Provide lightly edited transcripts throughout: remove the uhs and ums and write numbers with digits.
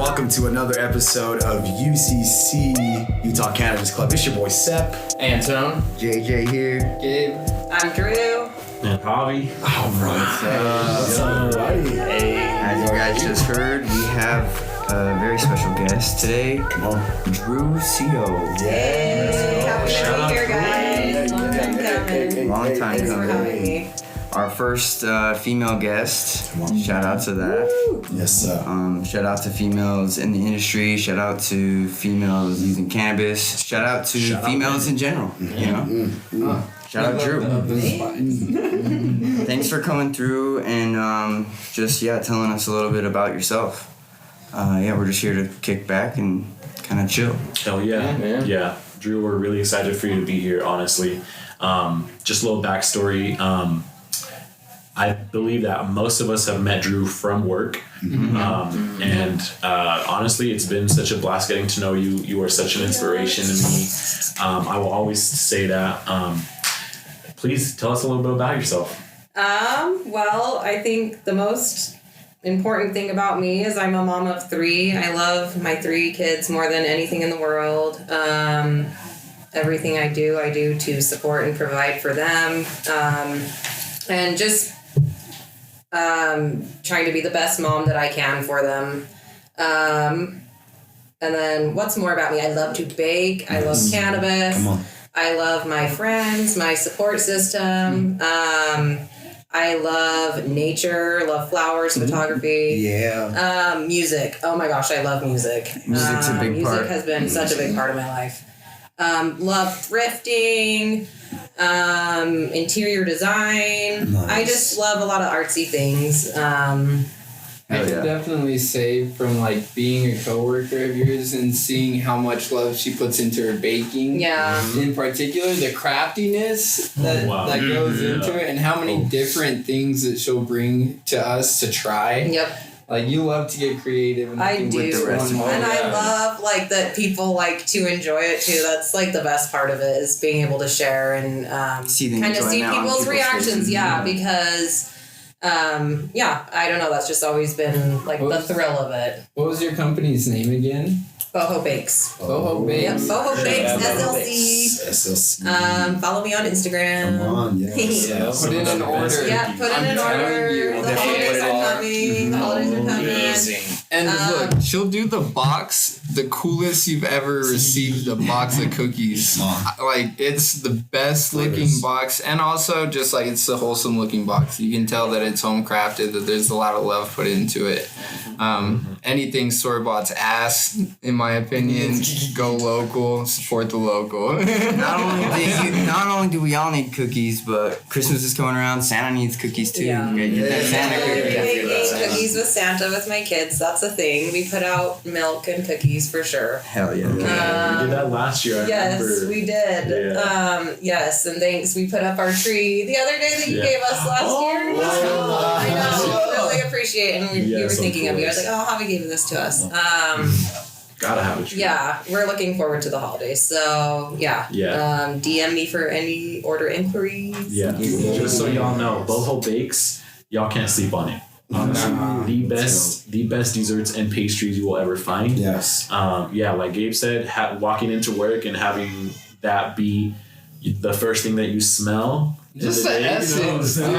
Welcome to another episode of UCC, Utah Cannabis Club. It's your boy Sep. Antone. JJ here. Gabe. I'm Drew. And Javi. All right. What's up, everybody? Hey. As you guys just heard, we have a very special guest today. Come on. Drew Sio. Hey, happy to be here, guys. Long time coming. Long time Thanks for coming. having me. Our first female guest. Shout out to that. Yes, sir. Shout out to females in the industry. Shout out to females using cannabis. Shout out to females in general. You know. Shout out Drew. Thanks for coming through and telling us a little bit about yourself. We're just here to kick back and kind of chill. Hell yeah. Yeah. Drew, we're really excited for you to be here, honestly. Just a little backstory. I believe that most of us have met Drew from work. Honestly, it's been such a blast getting to know you. You are such an inspiration to me. I will always say that. Please tell us a little bit about yourself. Well, I think the most important thing about me is I'm a mom of 3. I love my 3 kids more than anything in the world. Everything I do to support and provide for them. And just trying to be the best mom that I can for them. And then what's more about me? I love to bake. I love cannabis. Come on. I love my friends, my support system. I love nature, love flowers, photography. Yeah. Music. Oh my gosh, I love music. Music's a big part. Music has been such a big part of my life. Love thrifting, interior design. Nice. I just love a lot of artsy things. I can definitely say from like being a coworker of yours and seeing how much love she puts into her baking. Yeah. In particular, the craftiness that goes into it and how many different things that she'll bring to us to try. Yep. Like you love to get creative and I do. with the rest of And I love like that people like to enjoy it too. That's like the best part of it is being able to share and kind of see people's reactions. Because I don't know. That's just always been like the thrill of it. What was your company's name again? BOHO Bakes. BOHO Bakes. Yep, BOHO Bakes, SLC. Follow me on Instagram. Come on, yes. Put in an order. Yeah, put in an order. The holidays are coming. The holidays are coming. And look, she'll do the box, the coolest you've ever received a box of cookies. Like, it's the best looking box, and also just like it's the wholesome looking box. You can tell that it's home crafted, that there's a lot of love put into it. Anything store-bought's ass, in my opinion. Go local, support the local. Not only do we all need cookies, but Christmas is coming around. Santa needs cookies too. Yeah. You gotta get that Santa cookie. Making cookies with Santa with my kids. That's a thing. We put out milk and cookies for sure. Hell yeah. We did that last year. I Yes, remember. we did. Yeah. Yes, and thanks. We put up our tree the other day that you gave us last year. It was so cool. I know. Really appreciate it. And you were thinking of me. I was like, oh, Javi gave this to us. Gotta have a tree. Yeah, we're looking forward to the holidays. So, DM me for any order inquiries. Yeah. Just so y'all know, BOHO Bakes, y'all can't sleep on it. The best desserts and pastries you will ever find. Yes. Like Gabe said, walking into work and having that be the first thing that you smell. Just the essence. You're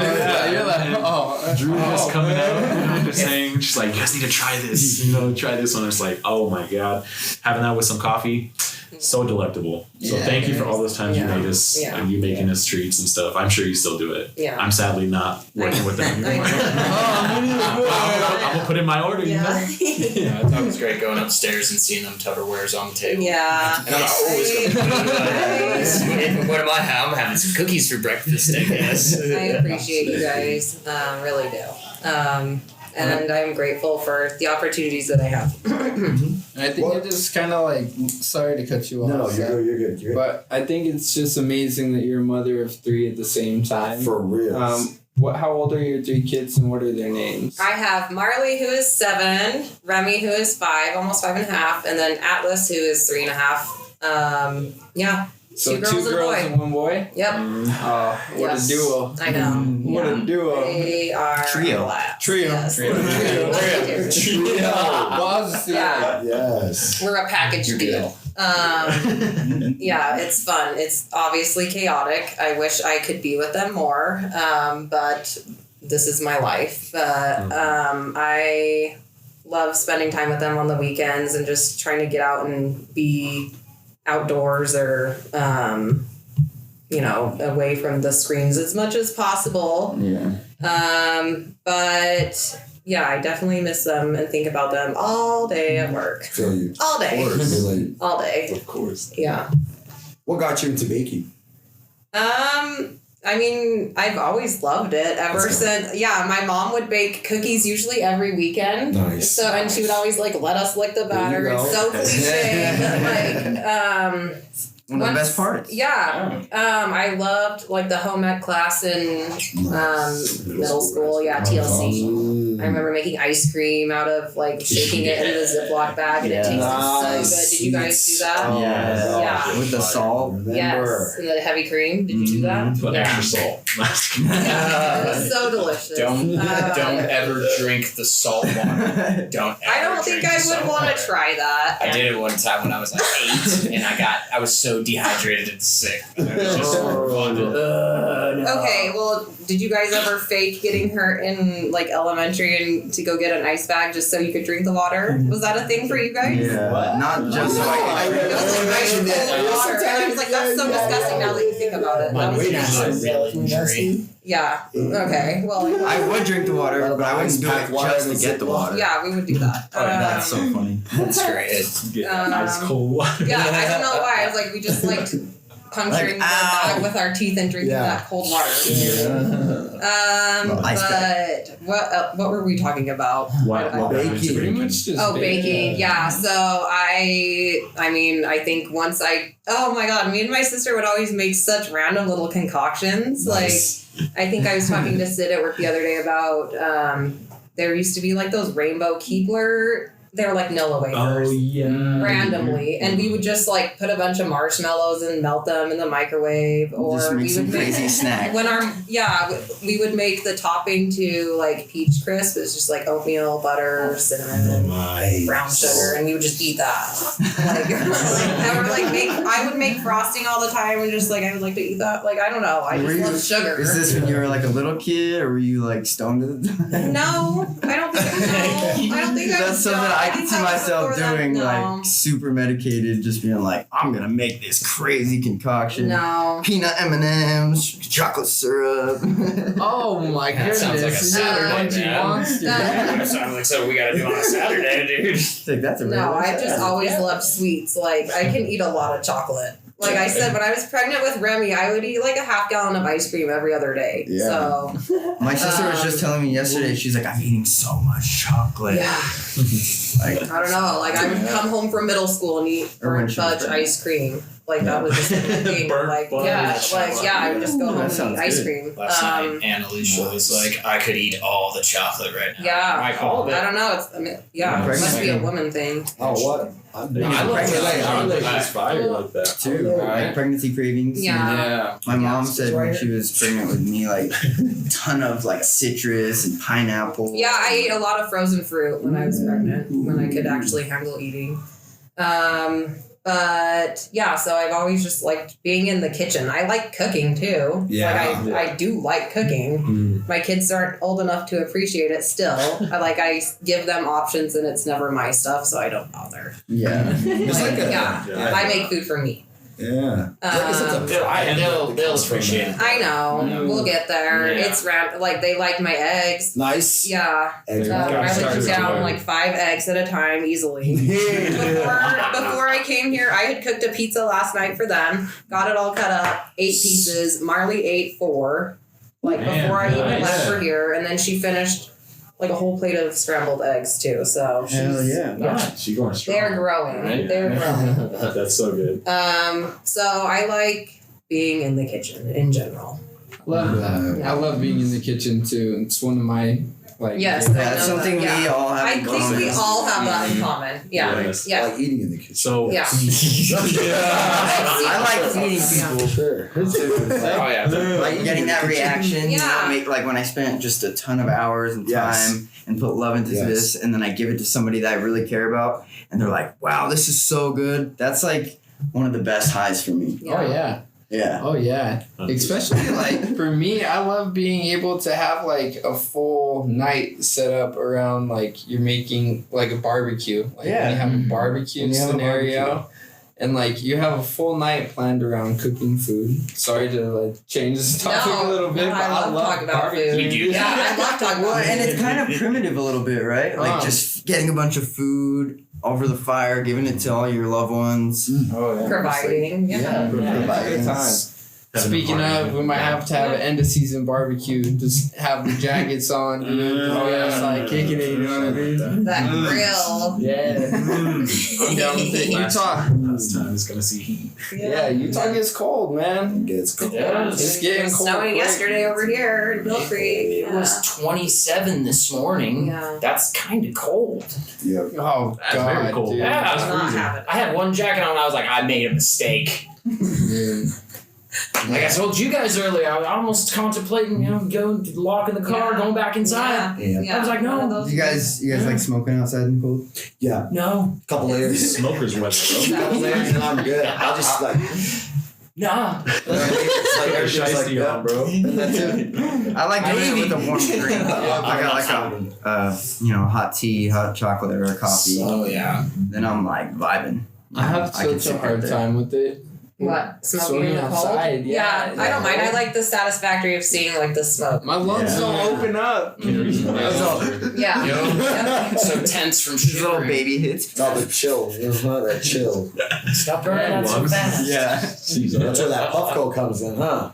like, Drew is coming out and just saying, she's like, you guys need to try this. Try this one. It's like, oh my God. Having that with some coffee, so delectable. So thank you for all those times you made us and you making us treats and stuff. I'm sure you still do it. Yeah. I'm sadly not working with them anymore. I'm going to put in my order. Yeah. I thought it was great going upstairs and seeing them Tupperwares on the table. Yeah. And I'm always going to what am I having? I'm having some cookies for breakfast, I guess. I appreciate you guys. Really do. And I'm grateful for the opportunities that I have. I think it just kind of like, sorry to cut you off. No, you're good. But I think it's just amazing that you're a mother of 3 at the same time. For real. How old are your 3 kids and what are their names? I have Marley, who is 7, Remy, who is 5, almost 5.5, and then Atlas, who is 3.5. So 2 girls and 1 boy? Yep. What a duo. I know. What a duo. They are Trio. Trio. Yes. Trio. Yeah. Yes. We're a package deal. Yeah, it's fun. It's obviously chaotic. I wish I could be with them more, but this is my life. I love spending time with them on the weekends and just trying to get out and be outdoors or, away from the screens as much as possible. Yeah. But yeah, I definitely miss them and think about them all day at work. Feel you. All day. Of course. Like, All day. of course. Yeah. What got you into baking? I mean, I've always loved it ever since. Yeah, my mom would bake cookies usually every weekend. Nice. So, and she would always like let us lick the batter. It's so cliche. One of the best parts. Yeah. I loved like the home ec class in middle school. Yeah, TLC. I remember making ice cream out of like shaking it in the Ziploc bag and it tasted so good. Did you guys do that? Yeah. With the salt. Yes. And the heavy cream. Did you do that? Put extra salt. Yeah. It was so delicious. Don't ever drink the salt water. Don't ever I don't think drink I the would salt want water. to try that. I did it one time when I was like 8 and I was so dehydrated and sick. It was just fun. Okay, well, did you guys ever fake getting her in like elementary and to go get an ice bag just so you could drink the water? Was that a thing for you guys? Yeah. Not just so I It could was like ice cold water. And I was like, that's so disgusting now that you think about it. That was Injury. yeah. Okay. Well, I would drink the water, but I wouldn't do it just to get the water. yeah, we would do that. That's so funny. That's great. Get ice cold water. Yeah, I don't know why. I was like, we just liked puncturing the bag with our teeth and drinking that cold water. Ice But what were we talking about? Baking. Pretty much just Baking. Yeah. So I think once oh my God, me and my sister would always make such random little concoctions. Nice. Like, I think I was talking to Sid at work the other day about, there used to be like those rainbow Keebler. They were like Nilla wafers. Oh, yeah. Randomly. And we would just like put a bunch of marshmallows and melt them in the microwave. Or Just make we some would crazy snack. we would make the topping to like peach crisp. It's just like oatmeal, butter, cinnamon, brown sugar, and we would just eat that. I would make frosting all the time and just like I would like to eat that. Like I don't know. I just love sugar. Is this when you were like a little kid, or were you like stoned at the time? No, I don't think I That's was something stoned. I can see myself before that, doing, no. like super medicated, just being like, I'm gonna make this crazy concoction. No. Peanut M&Ms, chocolate syrup. Oh my That sounds like a goodness. Saturday, man. So we gotta do on a Saturday, dude. Like, that's a No, real I've just always loved sweets. Like, I can eat a lot of chocolate. Like I said, when I was pregnant with Remy, I would eat like a half gallon of ice cream every other day. Yeah. So, My sister was just telling me yesterday, she's like, I'm eating so much chocolate. yeah. Like, I don't know. Like, I would come home from middle school and eat Or when burnt she was fudge pregnant. ice cream. Like, that was just a thing. Burnt Like, fudge. I would just go home and sounds eat ice good. cream. Last night, Annalisa was like, I could eat all the chocolate right now. Yeah. I called I it. don't know. It must be a woman thing. Oh, what? I'm I love It's fire like that. too. Like pregnancy cravings. Yeah. Yeah. My mom said when she was pregnant with me, like a ton of like citrus and pineapple. Yeah, I ate a lot of frozen fruit when I was pregnant, when I could actually handle eating. But yeah, so I've always just liked being in the kitchen. I like cooking too. Yeah. Like I do like cooking. My kids aren't old enough to appreciate it still. I give them options and it's never my stuff, so I don't bother. Yeah. It's like a- I make food for me. Yeah. They'll appreciate it. I know. We'll get there. Yeah. It's round. Like they like my eggs. Nice. Yeah. Eggs. I would cook down like 5 eggs at a time easily. Before I came here, I had cooked a pizza last night for them. Got it all cut up, 8 pieces. Marley ate 4. Like before I even left for here, and then she finished like a whole plate of scrambled eggs too. So Hell yeah. Nice. She's going strong. they're growing. Right? They're growing. That's so good. So I like being in the kitchen in general. Love that. I love being in the kitchen too. It's one of my Like, Yes, That's I know something that, we yeah. all have I in think common. we all have that in common. Yeah. Yes. Yeah. Like eating in the kitchen. So Yeah. I like eating people. Sure. Oh yeah. Like getting that reaction, Yeah. like when I spent just a ton of hours and Yes. time and put love into Yes. this, and then I give it to somebody that I really care about, and they're like, "Wow, this is so good." That's like one of the best highs for me. Oh yeah. Yeah. Oh yeah. Especially like for me, I love being able to have like a full night set up around like you're making like a barbecue. Like when you have a barbecue When you have a scenario. barbecue. And like you have a full night planned around cooking food. Sorry to like change this topic a little bit, but I love talking about barbecue. food. You do? Yeah, I love talking Well, about and food. it's kind of primitive a little bit, right? Like just getting a bunch of food over the fire, giving it to all your loved ones. Oh yeah. Providing. Yeah. Providing. Good time. Speaking of, we might have to have an end of season barbecue. Just have the jackets on, dude. Oh yeah, it's like kicking it. You know what I mean? That grill. Yeah. I'm down with it. Utah. last time is gonna see heat. Yeah, Utah gets cold, man. It gets cold. Yeah. It's It getting was cold. snowing quick. yesterday over here in Mill Creek. It was 27 this morning. Yeah. That's kind of cold. Yeah. Oh That's god, very cold. dude. Yeah, I was Not freezing. happening. I had one jacket on. I was like, I made a mistake. Dude. Like I told you guys earlier, I was almost contemplating, going lock in the car, Yeah. going back inside. Yeah. I was like, no. one of those You guys like smoking outside in the cold? Yeah. No, Couple layers. Smoker's weather, bro. Couple layers and I'm good. I'll just like. nah. It's like everything's like Shiesty that. on, bro. That's it. I like doing it with a warm drink. I got like a hot tea, hot chocolate, or coffee. Oh yeah. Then I'm like vibing. I have can such sit a hard right there. time with it. What? Smoking Swimming in the cold? outside, yeah. I don't mind. I like the satisfactory of seeing like the smoke. My lungs Yeah. don't open up. Yeah. Yo. So tense from These little shivering. baby hits. Not the chill. There's not that chill. Stop burning out so lungs. fast. Yeah. That's where that Puffco comes in, huh?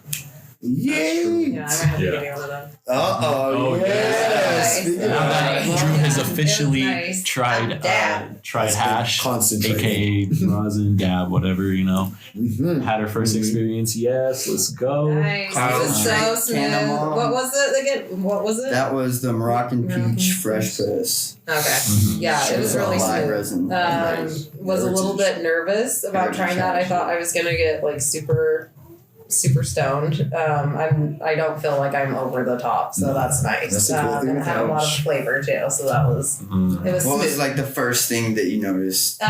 Yay! Yeah, I might have to Yeah. give you one of them. Oh, yeah. yes. Nice. Speaking of Now that Nice. Drew has It was officially nice. tried Dab. tried hash, concentrated. aka rosin, dab, whatever, Mhm. had her 1st experience. Yes, let's go. Nice. Wow. This is so smooth. Cannamom. What was it again? What was it? That was the Moroccan Moroccan peach peach. fresh press. Okay. Yeah, it was really live smooth. resin. Was a little bit nervous about trying that. I thought I was gonna get like super stoned. I don't feel like I'm over the top, so that's nice. That's a cool thing and it to had a lot of couch. flavor too, so that was Mm. it was What smooth. was like the first thing that you noticed?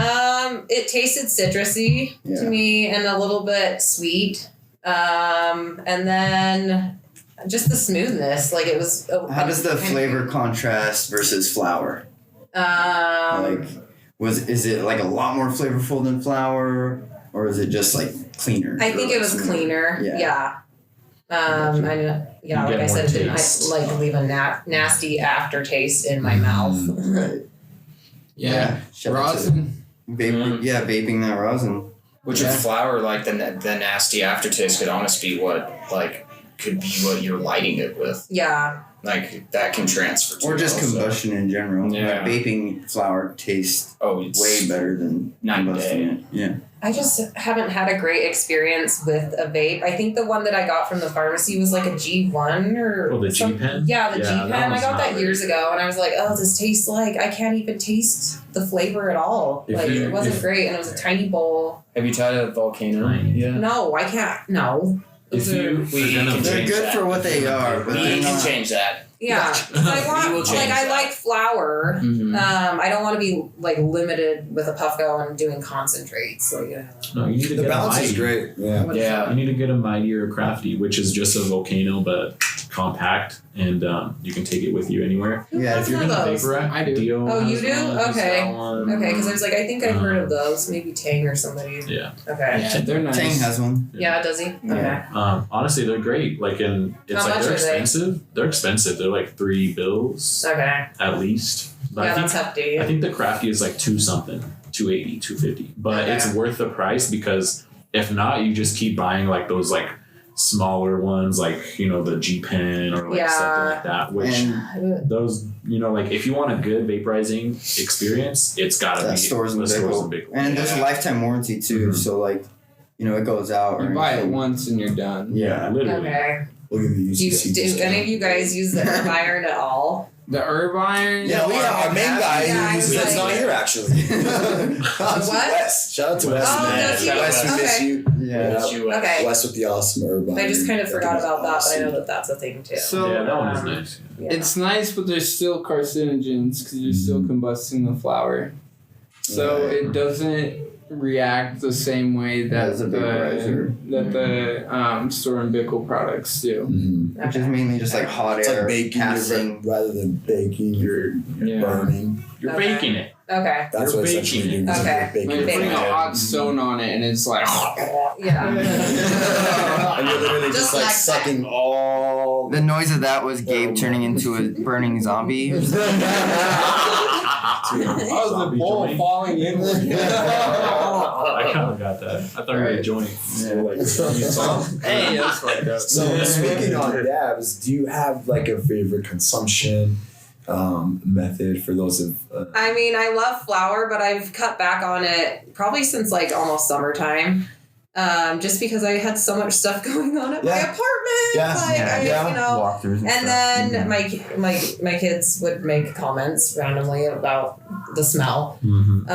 It tasted citrusy Yeah. to me and a little bit sweet. And then just the smoothness, like it was. How does the flavor contrast versus flour? Um, Is it like a lot more flavorful than flour, or is it just like cleaner? I think Or, it was like, cleaner. Yeah. Yeah. And You like get I said, more it didn't taste. like leave a nasty aftertaste in my mouth. Right. Yeah. Shout out to Rosin. Vaping, yeah, vaping that rosin. Which with flour, like the nasty aftertaste could honestly be what could be what you're lighting it with. Yeah. Like that can transfer to Or just also. combustion in general. Yeah. Like vaping flour tastes Oh, it's way better than Night and combusting day. it. Yeah. I just haven't had a great experience with a vape. I think the one that I got from the pharmacy was like a G1 or Oh, the some- G-Pen? Yeah, the Yeah, G-Pen. that I one's got not that very years ago and I was like, oh, this tastes like I can't even taste the flavor at all. If Like you- it wasn't if- great and it was a tiny bowl. Have you tried a volcano? Yeah. No, I can't. No. If Those are- you We are gonna can They're change good that. for what they are, but We they're can not. change that. Yeah. 'Cause I We will want change like I that. like flour. Mm-hmm. I don't want to be like limited with a Puffco and doing concentrates. Like No, you need to The get balance a is mighty. great. Yeah. Yeah. You need to get a mighty or a crafty, which is just a volcano but compact, and you can take it with you anywhere. Yeah, Who If you're has gonna those? vaporize, I do. Dio Oh, you has do? one, he's Okay. got one. Okay, because I was like, I think I've heard of those. Maybe Tang or somebody. Yeah. Okay. Yeah, they're nice. Tang has one. Yeah, does he? Okay. Yeah. Honestly, they're great. Like, and it's How like much they're are they? expensive. They're expensive. They're like $3 Okay. at least. But Yeah, I think that's hefty. I think the crafty is like 2 something, 280, 250. But Okay. it's worth the price because if not, you just keep buying like those like smaller ones, like the G-Pen or like Yeah. something like that. Which And those like if you want a good vaporizing experience, it's gotta that be stores in the stores in Big Big And there's a lifetime warranty too, Mhm. so like, it goes out. You or buy it anything. once and you're done. Yeah, literally. Okay. Look at the UCC. Do any of you guys use the herb iron at all? The herb iron. Yeah, we have our main guy Yeah, that's not here actually. What? Wes. Shout out to Wes. Oh, man. does he? Wes, we miss Okay. you. Yeah. Okay. Wes with the awesome herb. I just kind of forgot about that, but I know Awesome. that that's a thing too. So Yeah, that one is nice. Yeah. it's nice, but there's still carcinogens because you're still combusting the flower. So Right. it doesn't react the same way that As a vaporizer. the store and Bickle products do. Mhm. Which is mainly just like hot It's air like baking casting. rather than baking. You're Yeah. burning. You're Okay. baking it. Okay. That's You're what essentially baking doing. it. Okay. Like Baking putting a it. hot stone on it and it's like Yeah. And you're literally just Just like like sucking all. The noise of that was Gabe turning into a burning zombie. oh, the bowl falling in. I kind of got that. I thought you were Right. joining. Hey, that's fucked up. So speaking on dabs, do you have like a favorite consumption method for those of? I mean, I love flour, but I've cut back on it probably since like almost summertime. Just because I had so much stuff going on at my Yeah. apartment. Yeah. Like, Yeah. you know. Walkthroughs And then my kids would make comments randomly about the smell. Mm-hmm.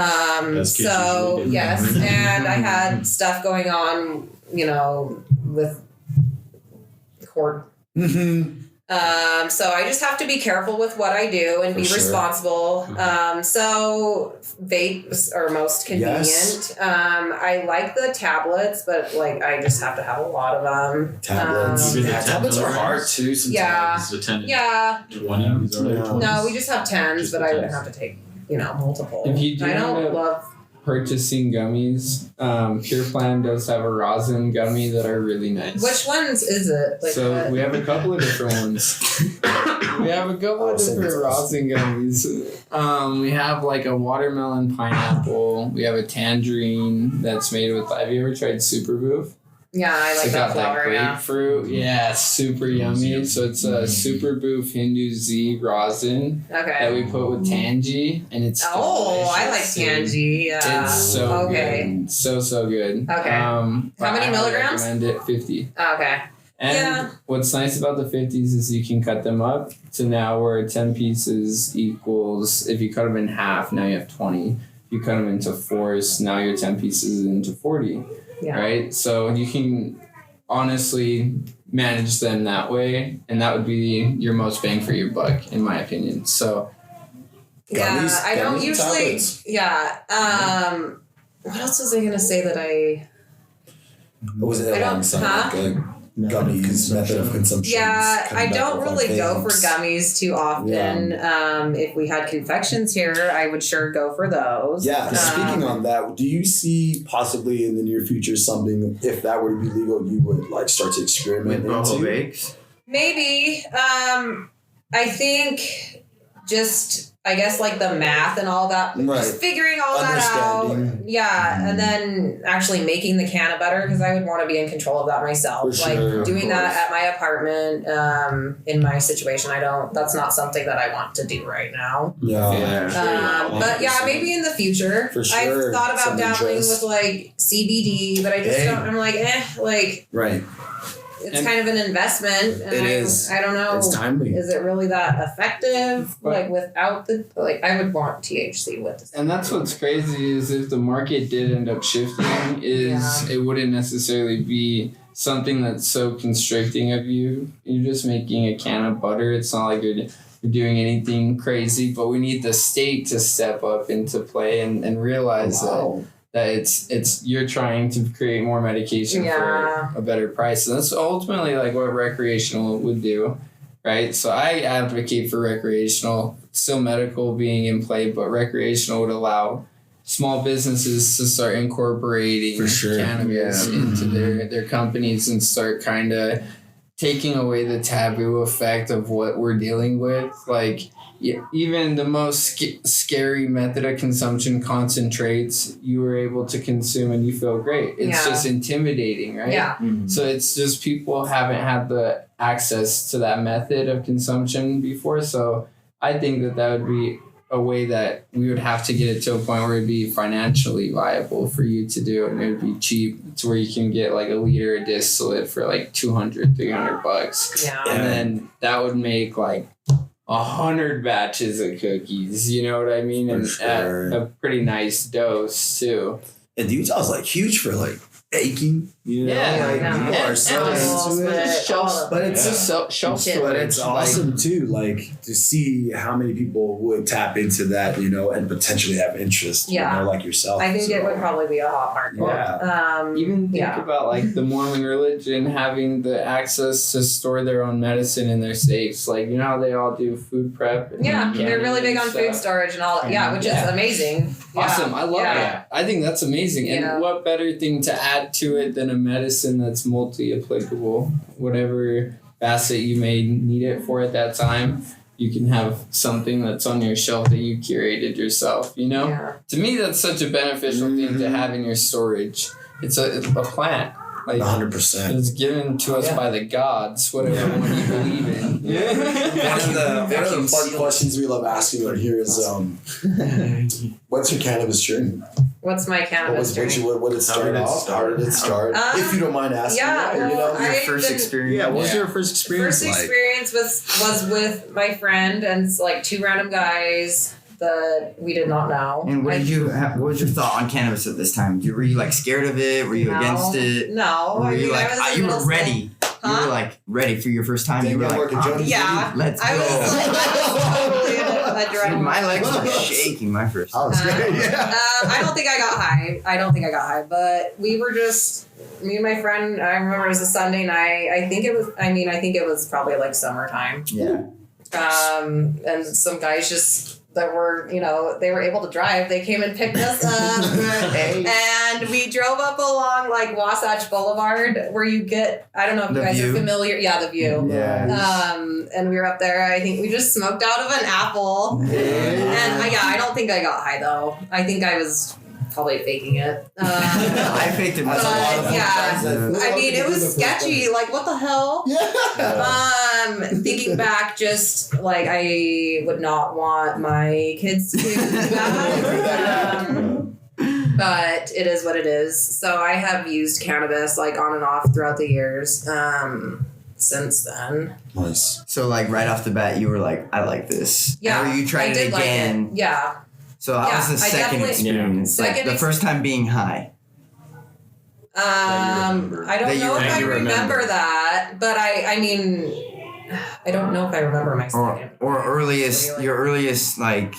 As kids So usually do. yes, and I had stuff going on, you know, with court. Mm-hmm. So I just have to be careful with what I do and For be sure. responsible. So vapes are most convenient. Yes. I like the tablets, but like I just have to have a lot of them. Tablets. Even Yeah, the tablets are 10 hard milligrams? too. Sometimes. Yeah. This is a 10 Yeah. 20. These are like Yeah. 20s. No, we just have tens, Just but the I would 10s. have to take, you know, multiple. If you do I don't end up love. purchasing gummies, Pure Plan does have a rosin gummy that are really nice. Which ones is it? Like So what? we have a couple of different ones. We have a couple of different rosin gummies. We have like a watermelon pineapple. We have a tangerine that's made with. Have you ever tried Super Boof? Yeah, I like It's that got flower. that Yeah. grapefruit. Yeah, it's super yummy. So it's a Super Boof Hindu Z rosin that Okay. we put with tangy, and it's Oh, I like delicious, dude. tangy. Yeah. It's so Okay. good. So good. Okay. But many I milligrams? recommend it 50. Okay. And Yeah. what's nice about the 50s is you can cut them up to now where 10 pieces equals, if you cut them in half, now you have 20. If you cut them into fours, now you're 10 pieces into 40. Yeah. Right? So you can honestly manage them that way, and that would be your most bang for your buck, in my opinion. So Yeah, Gummies- I don't gummies and usually. tablets. Yeah. What else was I gonna say that I? Was it I don't- huh? like gummies method of consumption? Yeah, Coming I back don't with, like, really go for vapes. gummies too often. If we had confections here, I would sure go for those. Yeah, speaking on that, do you see possibly in the near future something, if that were to be legal, you would like start to experiment With BOHO into? Bakes. Maybe. I think just I guess like the math and all that, Right. just figuring all that out. Understanding. Yeah, and then actually making the canna butter because I would want to be in control of that myself. For Like sure, of doing that course. at my apartment. In my situation, I don't. That's not something that I want to do right now. Yeah. But yeah, maybe in the future. For sure. I've thought about Some dabbling interest. with like CBD, but I just Hey. don't. I'm like, like Right. it's And- kind of an investment. And It is. I don't know. It's timely. Is it really that effective? But- Like without the like, I would want THC with this. And that's what's crazy is if the market did end up shifting, it wouldn't necessarily be something that's so constricting of you. You're just making a can of butter. It's not like you're doing anything crazy, but we need the state to step up into play and realize that it's you're trying to create more medication Yeah. for a better price. And that's ultimately like what recreational would do. Right? So I advocate for recreational, still medical being in play, but recreational would allow small businesses to start incorporating For sure. cannabis into their companies and start kind of taking away the taboo effect of what we're dealing with. Like even the most scary method of consumption, concentrates, you were able to consume and you feel great. It's Yeah. just intimidating, right? Yeah. So it's just people haven't had the access to that method of consumption before. So I think that would be a way that we would have to get it to a point where it'd be financially viable for you to do it, and it would be cheap to where you can get like a liter of distillate for like $200-$300. Yeah. And then that would make like 100 batches of cookies, you know what I mean? And sure. at a pretty nice dose too. And Utah's like huge for like baking, you know, Yeah, like yeah. people are so into it. Shelf, But it's shelf Yeah. But it's storage, like, awesome too, like to see how many people would tap into that, you know, and potentially have interest, Yeah. you know, like yourself. I think So, it would probably be a hot market. Yeah. Even think Yeah. about like the Mormon religion having the access to store their own medicine in their safes. Like, you know how they all do food prep? And Yeah, canning they're really big and on food stuff? storage and all. Yeah, which is Yeah. amazing. Yeah. Awesome. I love Yeah. that. I think that's amazing. Yeah. And what better thing to add to it than a medicine that's multi-applicable? Whatever facet you may need it for at that time, you can have something that's on your shelf that you curated yourself, you know? Yeah. To me, that's such a beneficial thing to have in your storage. It's a plant. Like, 100%. it's given to us by the gods, whatever one you believe in. One of the fun questions we love asking right here is, what's your cannabis journey? What's my What cannabis did journey? it start off? How did it start? If you don't mind asking. Yeah, you well, know? Your I've first been- experience. Yeah, what was Yeah. your first experience First like? experience was with my friend and it's like two random guys that we did not know. And what did you? What was your thought on cannabis at this time? Were you like scared of it? Were you No. against it? No, Were I you mean, like I was in you were middle school. ready? You Huh? were like ready for your first time. Dang, You were I'm like, working Johnny's Yeah, let's go. I was totally in a direct. Dude, my legs were shaking my first I time. was great. Yeah. I don't think I got high. But we were just me and my friend. I remember it was a Sunday night. I think it was probably like summertime. Yeah. And some guys just that were, you know, they were able to drive. They came and picked us up, and we drove up along like Wasatch Boulevard, where you get. I don't know if The you guys view. are familiar. Yeah, the view. Yeah. And we were up there. I think we just smoked out of an apple. And I don't think I got high though. I think I was probably faking it. I faked it That's a lot myself. of yeah. fun. I mean, it was sketchy. Like, what the hell? Yeah. Thinking back, just like I would not want my kids to do that. But it is what it is. So I have used cannabis like on and off throughout the years. Since then. Nice. So like right off the bat, you were like, I like this. Yeah. Or you tried I it did again. Like it. Yeah. So how was the I second definitely- experience? Like Second the first time being high. I don't That you know if I remember. remember that, but I mean, I don't know if I remember my second. Or earliest, your earliest like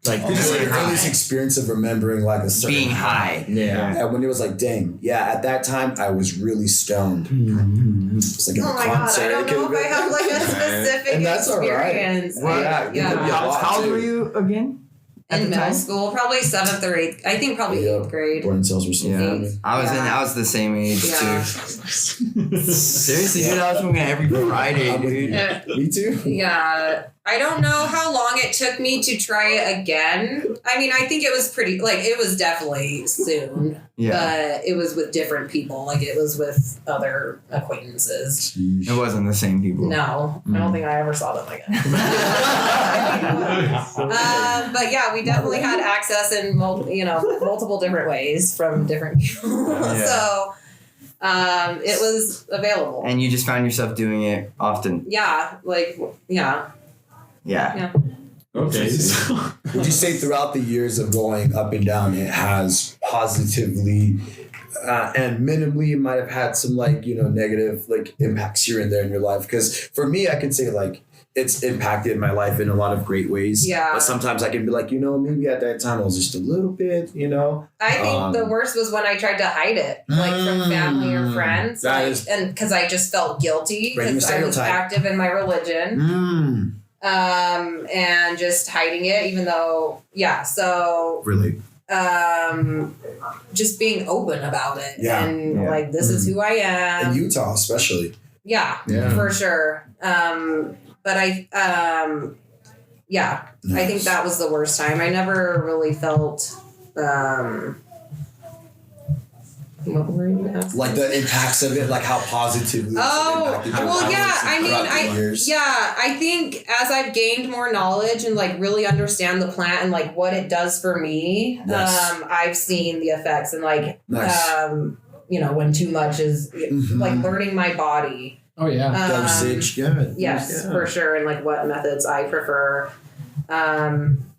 Like this is your earliest experience of remembering like a certain being high. Yeah. And when it was like, dang, yeah, at that time I was really stoned. Mm-hmm. It was like in Oh a my god, concert. I don't It know could've if I been- have like a specific And that's all right. experience. Well, yeah, yeah. you could be a lot, How old too. were you again? At In the middle time? school, probably 7th or 8th. I think probably Yeah. 8th grade. Brain cells were so Yeah. forming. I was the same age Yeah. too. Seriously, dude, I was smoking every Friday, dude. Me too. Yeah. I don't know how long it took me to try it again. I mean, I think it was pretty, like, it was definitely soon. Yeah. But it was with different people. Like, it was with other acquaintances. It wasn't the same people. No, I don't think I ever saw them again. But yeah, we definitely had access in multiple different ways from different people. Yeah. So it was available. And you just found yourself doing it often. Yeah, like yeah. Yeah. Okay. Would you say throughout the years of going up and down, it has positively and minimally it might have had some negative impacts here and there in your life? Because for me, I can say it's impacted my life in a lot of great ways. Yeah. But sometimes I can be like, maybe at that time I was just a little bit, I think the worst was when I tried to hide it, from family or friends, and because I just felt guilty because I was active in my religion. And just hiding it, even though, so really, just being open about it, Yeah. and this is who I am. in Utah, especially. Yeah, for sure. But I think that was the worst time. I never really felt, What were you asking? Like the impacts of it, like how positively. Oh, well, yeah. I mean, I think as I've gained more knowledge and like really understand the plant and like what it does for me, I've seen the effects and like, you know, when too much is like learning my body. Oh yeah. Dosage, good. Yes, for sure, and like what methods I prefer.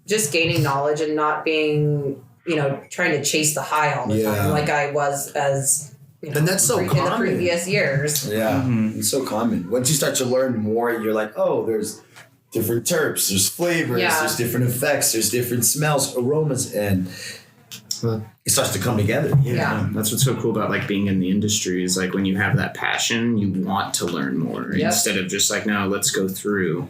Just gaining knowledge and not being, you know, trying to chase the high all the time like I was as, you know, and that's so common in the previous years. Yeah, it's so common. Once you start to learn more, you're like, oh, there's different terps, there's flavors, there's different effects, there's different smells, aromas, and it starts to come together. Yeah. That's what's so cool about like being in the industry is like when you have that passion, you want to learn more instead of just like, no, let's go through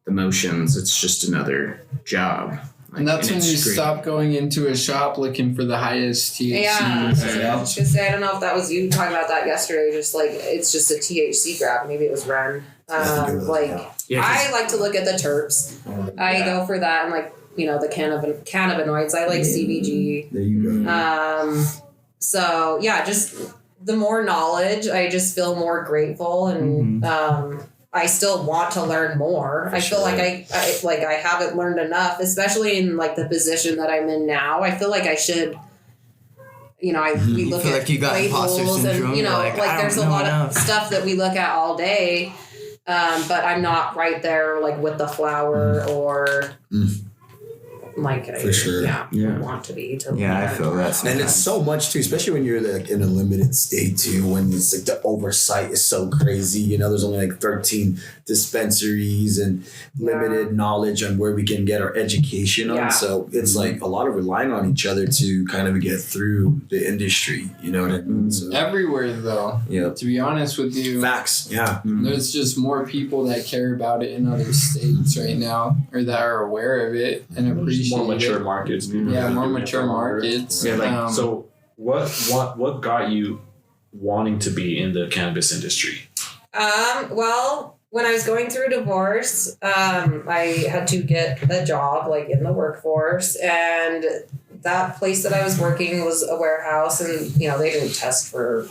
the motions. It's just another job. Like, and that's when you stop going into a shop looking for the highest THC. I was gonna say, I don't know if that was you talking about that yesterday. Just like it's just a THC grab. Maybe it was Ren. I like to look at the terps. I go for that and like, you know, the cannabinoids. I like CBG. There you go. So yeah, just the more knowledge, I just feel more grateful and I still want to learn more. I feel like I haven't learned enough, especially in like the position that I'm in now. I feel like I should, you know, we look at labels and, you know, like there's a lot of stuff that we look at all day, but I'm not right there like with the flower or like I want to be. I feel that sometimes. And it's so much too, especially when you're like in a limited state too, when it's like the oversight is so crazy. You know, there's only like 13 dispensaries and limited knowledge on where we can get our education on. So it's like a lot of relying on each other to kind of get through the industry. You know what I mean? So, everywhere though. Yeah. To be honest with you. Facts. Yeah. There's just more people that care about it in other states right now, or that are aware of it and appreciate more mature markets. Yeah, more mature markets. Yeah, like so. What got you wanting to be in the cannabis industry? Well, when I was going through a divorce, I had to get a job like in the workforce, and that place that I was working was a warehouse, and you know they didn't test for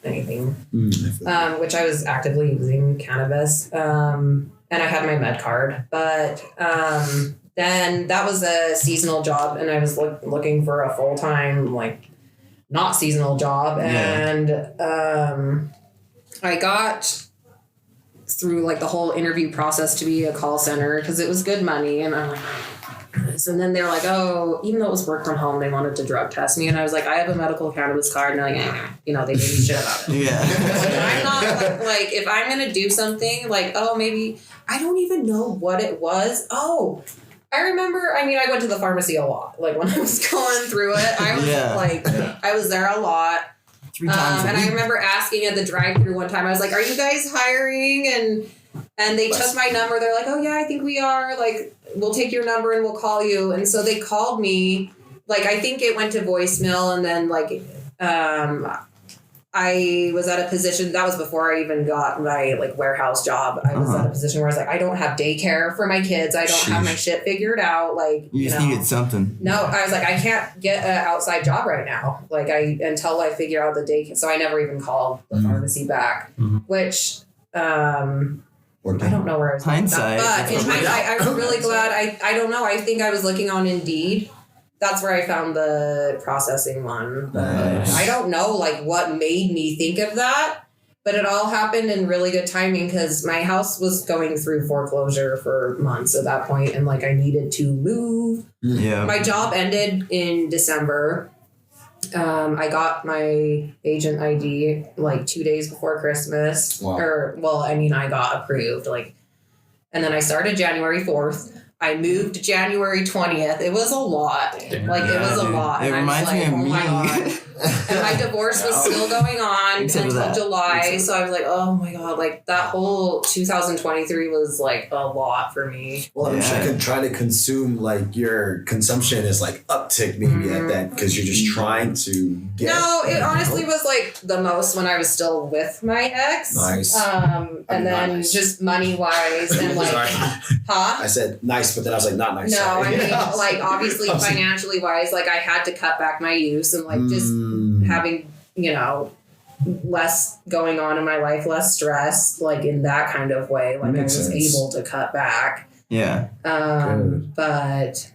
anything, which I was actively using cannabis, and I had my med card, but then that was a seasonal job, and I was looking for a full-time like not seasonal job, and I got through like the whole interview process to be a call center because it was good money, and I'm like, and then they're like, oh, even though it was work from home, they wanted to drug test me, and I was like, I have a medical cannabis card, and they're like, you know, they didn't shit about it. I'm not like if I'm gonna do something like, oh, maybe I don't even know what it was. Oh, I remember, I mean, I went to the pharmacy a lot. Like, when I was going through it, I was I was there a lot. 3 times and I remember asking at the drive-thru one time, I was like, are you guys hiring? And they took my number. They're like, oh, yeah, I think we are. Like, we'll take your number and we'll call you. And so they called me. Like, I think it went to voicemail, and then, like, I was at a position, that was before I even got my like warehouse job. I was at a position where I was like, I don't have daycare for my kids. I don't have my shit figured out. Like, you just needed something. No, I was like, I can't get an outside job right now. Like until I figure out the daycare. So I never even called the pharmacy back, which, I don't know where I was going with that. But in hindsight, I'm really glad. I don't know. I think I was looking on Indeed. That's where I found the processing one. I don't know like what made me think of that, but it all happened in really good timing because my house was going through foreclosure for months at that point, and like I needed to move. Yeah. My job ended in December. I got my agent ID like 2 days before Christmas. Wow. I got approved and then I started January 4th. I moved January 20th. It was a lot. It was a lot. It reminds me of me. My God. And my divorce was still going on until July. So I was like, oh my God, like that whole 2023 was like a lot for me. Well, I'm sure I could try to consume, like your consumption is like uptick maybe at that because you're just trying to get. No, it honestly was like the most when I was still with my ex. Nice. And then just money wise and like, I said nice, but then I was like, not nice. No, I mean, like obviously financially wise, like I had to cut back my use and like just having, you know, less going on in my life, less stress, like in that kind of way. Like I was able to cut back. Yeah. But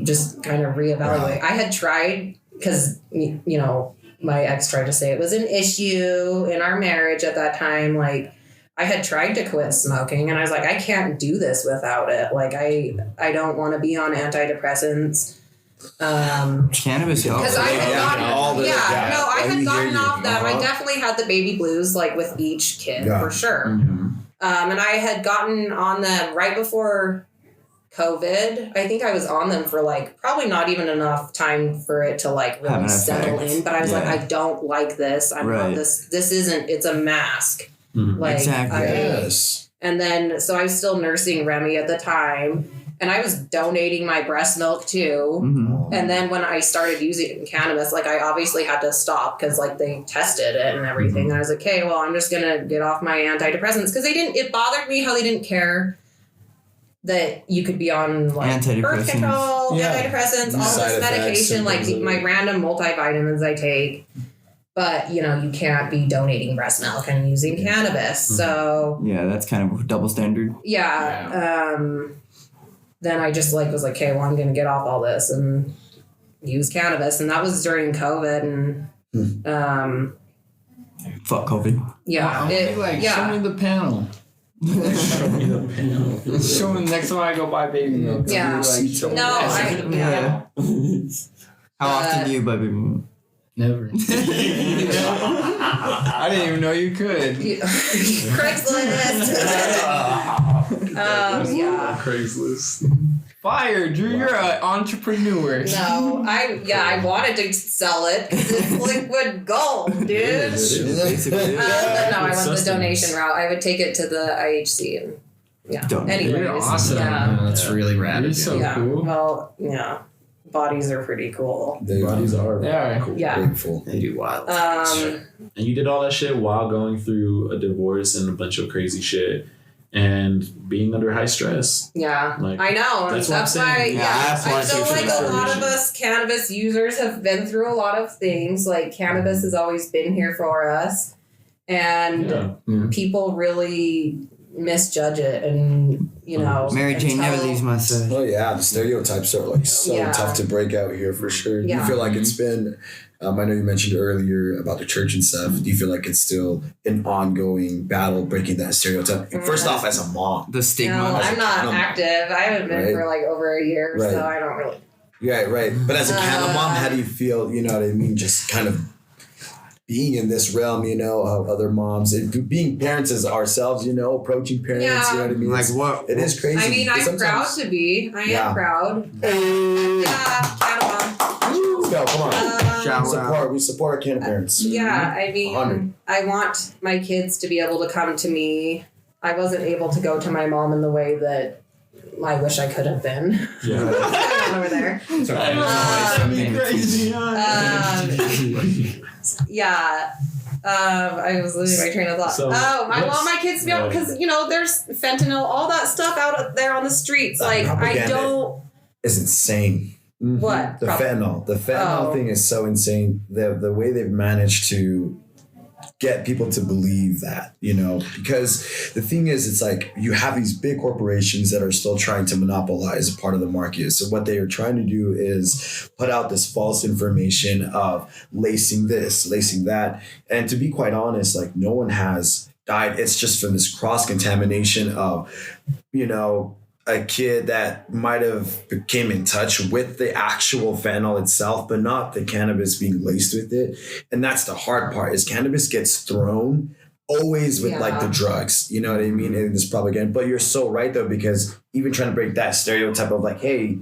just kind of reevaluate. I had tried, because, you know, my ex tried to say it was an issue in our marriage at that time. Like, I had tried to quit smoking, and I was like, I can't do this without it. Like, I don't want to be on antidepressants. Cannabis helps. Because I had gotten, I had gotten off them. Uh-huh. I definitely had the baby blues, like with each kid, for sure. Mm-hmm. And I had gotten on them right before COVID. I think I was on them for like probably not even enough time for it to like really settle in. But I was like, I don't like this. I'm not this. This isn't. It's a mask. Like, exactly. Yes. And then so I was still nursing Remy at the time, and I was donating my breast milk too. Mm-hmm. And then when I started using cannabis, like I obviously had to stop because like they tested it and everything. And I was like, okay, well, I'm just gonna get off my antidepressants, because they didn't. It bothered me how they didn't care that you could be on like birth control, antidepressants, all this medication, like my random multivitamins I take. But, you know, you can't be donating breast milk and using cannabis. So yeah, that's kind of a double standard. Yeah. Then I just like was like, okay, well, I'm gonna get off all this and use cannabis. And that was during COVID, and fuck COVID. Yeah. Show me the panel. Show me the panel. Show me next time I go buy baby milk. Yeah. How often do you buy baby milk? Never. I didn't even know you could. Craigslist. Craigslist. Fire, Drew, you're an entrepreneur. No, I wanted to sell it because it's liquid gold, dude. But no, I went the donation route. I would take it to the IHC and anyways. You're awesome. Yeah. That's really rad. You're so cool. Well, yeah. Bodies are pretty cool. Bodies are. They are. Cool. Yeah. Grateful. They do wild. And you did all that shit while going through a divorce and a bunch of crazy shit and being under high stress. Yeah. Like, I know. that's why, that's why I feel like a lot of us cannabis users have been through a lot of things. Like, cannabis has always been here for us. And people really misjudge it, and you know, Mary Jane never leaves my side. Oh yeah, the stereotypes are like so tough to break out here for sure. Do you feel like it's been I know you mentioned earlier about the church and stuff. Do you feel like it's still an ongoing battle breaking that stereotype? First off, as a mom, the stigma. No, I'm not active. I haven't been for like over a year, so I don't really. Yeah, right. But as a cannamom, how do you feel? You know what I mean? Just kind of being in this realm, you know, of other moms, and being parents as ourselves, you know, approaching parents, you know what I mean? Like what? It is crazy. I mean, I'm proud to be. I am proud. Cannamom. Let's go, come on. We support our can parents. Yeah, I mean, 100. I want my kids to be able to come to me. I wasn't able to go to my mom in the way that I wish I could have been. Yeah. Over there. That'd be crazy. I was losing my train of thought. So, I want my kids to be able, because, you know, there's fentanyl, all that stuff out there on the streets. Like, I don't. It's insane. What? The fentanyl. The fentanyl thing is so insane. The way they've managed to get people to believe that, you know, because the thing is, it's like you have these big corporations that are still trying to monopolize a part of the market. So what they are trying to do is put out this false information of lacing this, lacing that. And to be quite honest, like no one has died. It's just from this cross contamination of, you know, a kid that might have came in touch with the actual fentanyl itself, but not the cannabis being laced with it. And that's the hard part, is cannabis gets thrown always with like the drugs, you know what I mean? And this propaganda. But you're so right though, because even trying to break that stereotype of like, hey,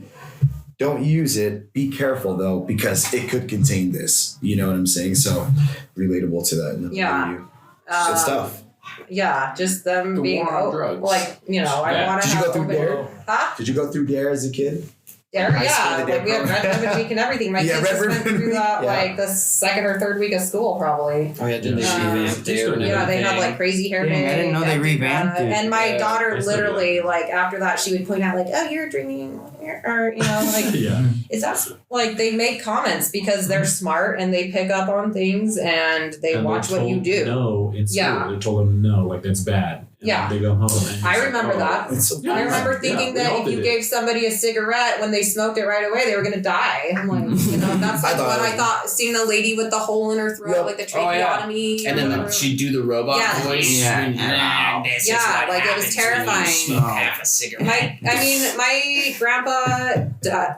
don't use it. Be careful though, because it could contain this. You know what I'm saying? So relatable to that. Yeah. Good stuff. Yeah, just them being drugs. like, you know, I want to Did you have go through DARE? Huh? Did you go through DARE as a kid? high Yeah, school, they like we had Red Ribbon Week and everything. My Yeah, kids Red just went Ribbon through that Week. like the second or third week of school probably. Oh yeah, did they Yeah. revamp it? Yeah, they had like crazy hair Dang, I day. didn't know they and, revamped it. And my Yeah, daughter they still do literally that. like after that she would point out like, oh, you're dreaming, or you know like. Yeah. Is that like they make comments because they're smart and they pick up on things and they And watch they're what you told do. No, in school. Yeah. They told them no, like that's bad. And Yeah. They go home. And I it's remember that. It's Yeah, I remember yeah, thinking we that all if you did it. gave somebody a cigarette when they smoked it right away, they were gonna die. I'm like, you know, that's like I thought seeing the lady with the hole in her throat, Yep. like the Oh, yeah. tracheotomy. And or then whatever. she'd do the robot Yeah. voice. Yeah. And, this is Yeah, what like, it was happens when you terrifying. smoke Oh. half a cigarette. My grandpa,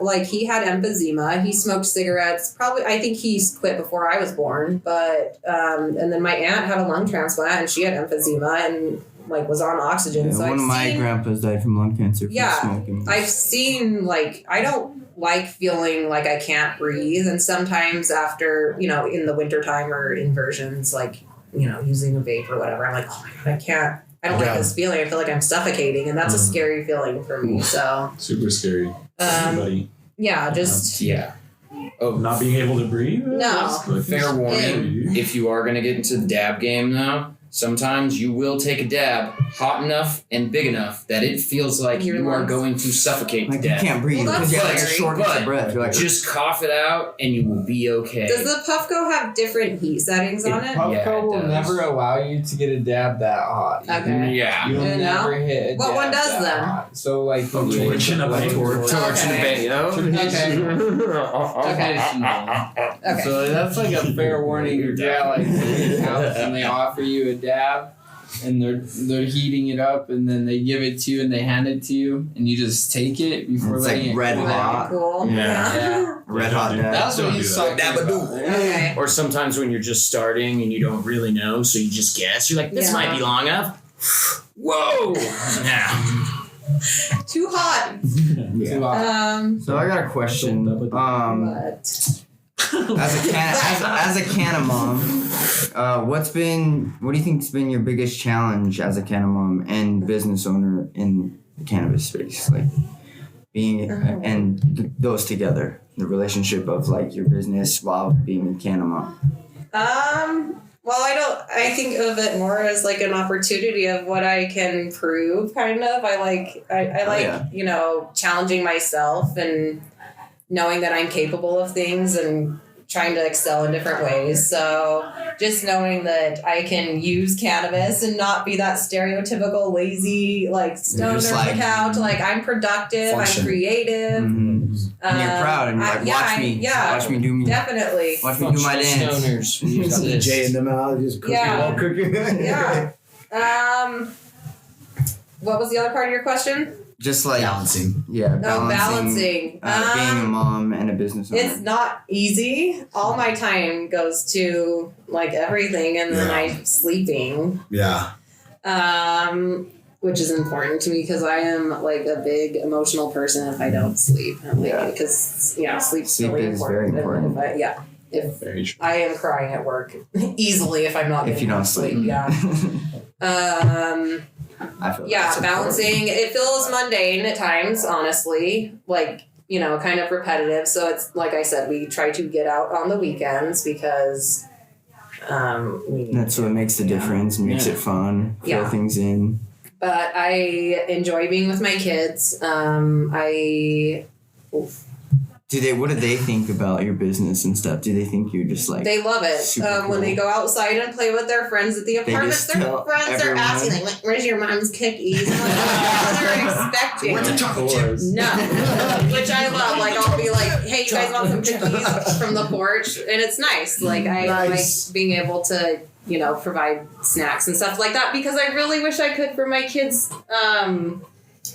like he had emphysema. He smoked cigarettes. Probably, I think he quit before I was born. But and then my aunt had a lung transplant, and she had emphysema and like was on oxygen. Yeah, so one I've of my seen, grandpas died from lung cancer from Yeah, smoking. I've seen like I don't like feeling like I can't breathe, and sometimes after in the wintertime or inversions, like using a vape or whatever, I'm like, oh my god, I don't like this feeling. I feel like I'm suffocating, and that's a scary feeling for me. So super scary. Everybody yeah, just Yeah. Oh, not being able to breathe. No. That's good. fair warning. If you are going to get into the dab game now, sometimes you will take a dab hot enough and big enough that it feels like Your you are lungs. going to suffocate Like to you death. can't breathe Well, because you that's have like a scary, shortness but of breath. You're like, Just cough it out and you will be okay. does the Puffco have different heat settings on it? Yeah, Puffco it will does. never allow you to get a dab that hot. Okay. Yeah. You'll Yeah, never no? hit a What dab one does that then? hot. So like Oh, the torch and a like, bait. Torch and a bait, yo. Okay. So that's like a fair warning. If you're at like somebody's house and they offer you a dab, and they're heating it up, and then they give it to you and they hand it to you, and you just take it before It's letting like it red cool hot. Cool. Yeah. Yeah. red hot dab. That's Don't what do he's that. talking about. Okay. Or sometimes when you're just starting and you don't really know, so you just guess. You're like, this Yeah. might be long enough. Whoa! Yeah. Too hot. Yeah. Too hot. So I got a question. But As a cannamom, what do you think's been your biggest challenge as a cannamom and business owner in the cannabis space? Like being and those together, the relationship of like your business while being a cannamom. Well, I think of it more as like an opportunity of what I can prove, kind of. I like, yeah. challenging myself and knowing that I'm capable of things and trying to excel in different ways. So just knowing that I can use cannabis and not be that stereotypical lazy, like stoner just on like the couch. Like I'm productive, function. I'm creative. Mhm. And you're proud, and you're like, watch me do me. Definitely. Watch me do my Functional dance. stoners. We use this. Jay in them out, just cooking Yeah. while cooking. Yeah. What was the other part of your question? Just like Balancing. yeah, No, balancing. balancing. Being a mom and a business owner. It's not easy. All my time goes to like everything, and then Yeah. I'm sleeping, Yeah. which is important to me because I am like a big emotional person if I don't sleep. I'm like, Yeah. because sleep's Sleep really is important. very And important. if Very true. I am crying at work easily if I'm not If getting you don't enough sleep. sleep. Yeah. I feel Yeah, that's balancing. It feels mundane at times, honestly. Like, kind of repetitive. So it's like I said, we try to get out on the weekends because we need That's what makes the difference. Makes it fun. Fill Yeah. things in. But I enjoy being with my kids. What do they think about your business and stuff? Do they think you're just like They love it. super When they cool? go outside and play with their friends at the apartments, just their tell friends are everyone? asking, like, where's your mom's cookies? I'm like, what they're expecting. Where's the chocolate chip? No, which I love. Like I'll be like, "Hey, you guys want some cookies from the porch?" And it's nice. Like I Nice. like being able to, provide snacks and stuff like that because I really wish I could for my kids'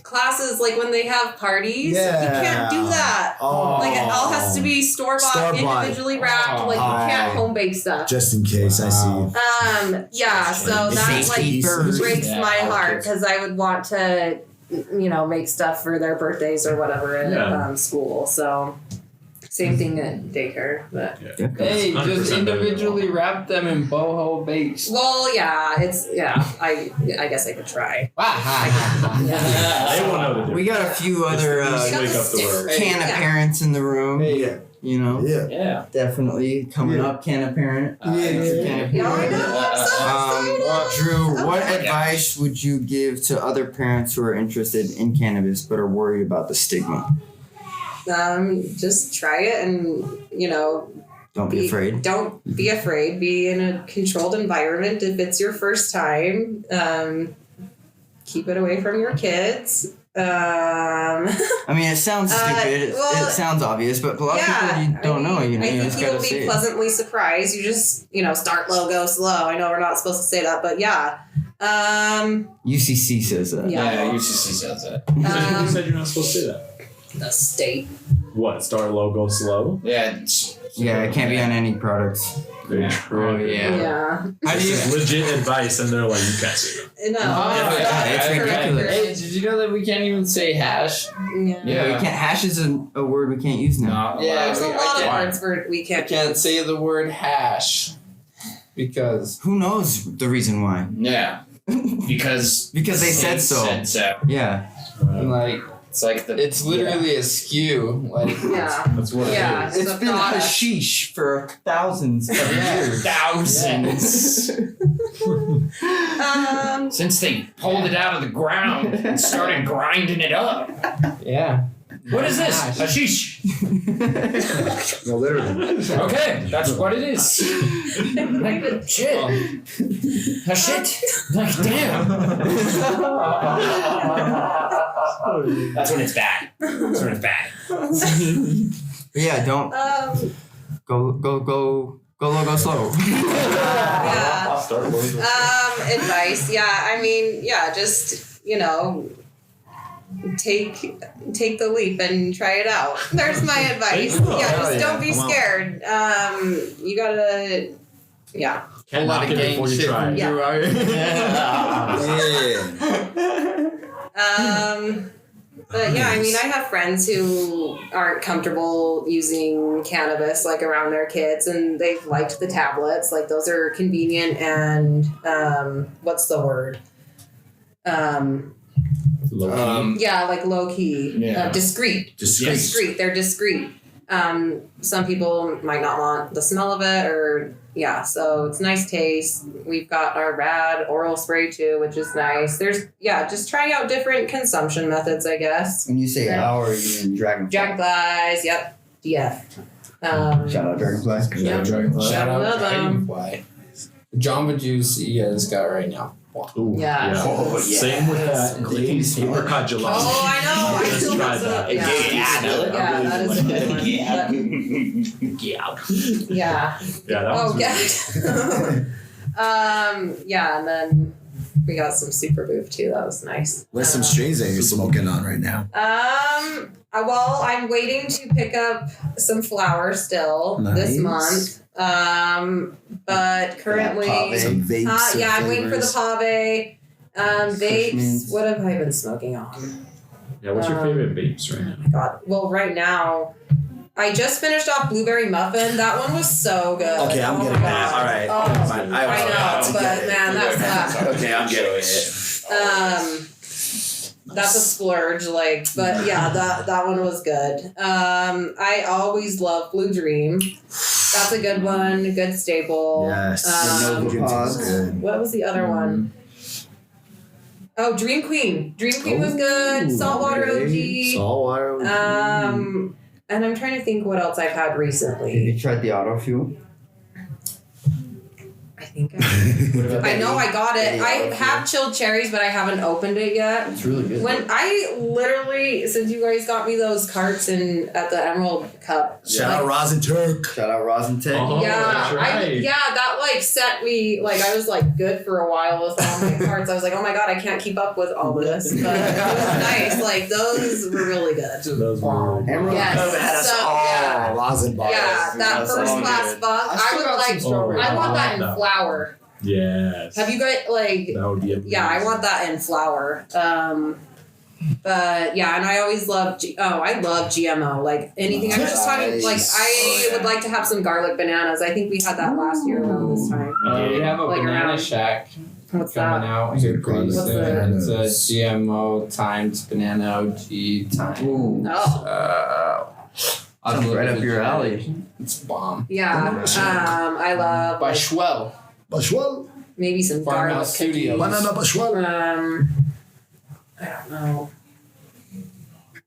classes. Like when they have parties, Yeah. you can't do that. Oh. Like it all has to be store bought, Store-bought. individually wrapped. Like you can't home bake stuff. Just in case, I see. Yeah. So that Safety like first. breaks Yeah, my all heart kids. because I would want to, make stuff for their birthdays or whatever at Yeah. school. So Same thing at daycare, but Hey, just 100% individually wrap them in boho bakes. well, yeah, I guess I could try. They won't know the difference. We got a few other Just wake up the word. can of parents in the room. Hey, You know, yeah. definitely coming up, can of parent. Can of Yeah, I parent. know. I'm so excited. Drew, what Okay. advice would you give to other parents who are interested in cannabis but are worried about the stigma? Just try it and, Don't be afraid. Don't be afraid. Be in a controlled environment. If it's your first time, keep it away from your kids. I mean, it sounds stupid. well, it sounds obvious, but a lot of people you don't know. You I just think gotta you'll say be it. pleasantly surprised. You just, start low, go slow. I know we're not supposed to say that, but yeah. UCC says that. Yeah. UCC says that. Who said you're not supposed to say that? The state. What? Start low, go slow? Yeah. Yeah, it can't be on any products. Very Oh, true. yeah. Yeah. How do you? This is legit advice, and they're like, you can't say that. No. it's ridiculous. Hey, did you know that we can't even say hash? Yeah. Yeah, we can't. Hash is a word we can't use now. No. Yeah, There's a I lot of can't- words we I can't. can't say the word hash because Who knows the reason why? Yeah. Because Because they said so. Said so. Yeah. like It's like the. it's literally a skew. Like Yeah. That's what Yeah. it is. It's been hashish for thousands of years. Thousands. Since they pulled it out of the ground and started grinding it up. yeah. What is this? Hash. Hashish. No, literally. Okay, that's what it is. Like, shit. Shit. Like, damn. That's when it's bad. That's when it's bad. But yeah, don't go low, go slow. Yeah. Start low, go slow. Advice. Yeah. I mean, yeah. Just take the leap and try it out. There's my advice. There you go. Yeah. Just Yeah. don't be Come on. scared. You gotta. Yeah. Can't knock it gang before you shit try. from Drew out here. But yeah, I mean, I have friends who aren't comfortable using cannabis like around their kids, and they've liked the tablets. Like those are convenient and what's the word? Yeah, like low key, Yeah. discreet. Discreet. They're discreet. Some people might not want the smell of it, or so it's nice taste. We've got our rad oral spray too, which is nice. There's just trying out different consumption methods, I guess. When you say our, you mean dragonfly. Dragonflies, yep, DF. Shout out dragonfly. Yeah. Shout out Love 'em. Dragonfly. Jamba Juice you guys got right now. Ooh, Yeah. Oh, yeah. Same with that glazed apricot gelato. Oh, I know. I Just still tried mess it up. that. Yeah, that is a good one. Yeah. Yeah, that was And then we got some super boof too. That was nice. What's some strains that you're smoking on right now? Well, I'm waiting to pick up some flowers still this Nice. month. But currently, Some vapes. and I'm waiting for the flavors. pave. Vapes. mints. What have I been smoking on? Yeah, what's your favorite vapes right now? God. Well, right now, I just finished off blueberry muffin. That one was so good. Okay, I'm Oh getting my that. God. All right. Oh, Fine. I know, but man, that's that. Okay, I'm getting it. That's a splurge, but yeah, that one was good. I always love Blue Dream. That's a good one, a good staple. Yes. Um, Blue Dreams is good. What was the other one? Oh, Dream Queen. Dream Queen was good. Saltwater Okay. OG. Saltwater OG. And I'm trying to think what else I've had Have recently. you tried the auto fuel? I think I know I got it. I have chilled cherries, but I haven't opened it yet. It's really good. When I literally, since you guys got me those carts at the Emerald Cup. Shout out Rosin Turk. Shout out Rosentech. Oh, that's right. That set me, I was good for a while with all my carts. I was like, oh my God, I can't keep up with all this. But it was nice. Those were really good. Those were Emerald Yes. Cup had us So, all. yeah. Rosin bars. Yeah, that That's first all class good. buck. I I still would got some strawberry. I want that in No. flour. Yes. Have you got That would be amazing. yeah, I want that in flour. But yeah, and I always love I love GMO. Like anything. I was just talking. Like I would like to have some garlic bananas. I think we had that last year around this time. We have a Like banana around- shack What's coming that? out here pretty What's soon. that? It's a GMO times banana OG times. Oh Sounds right up your alley. It's bomb. yeah. I love By Schwell. Bashwal. maybe some garlic Farmhouse Studios. cookies. Banana bashwal. I don't know.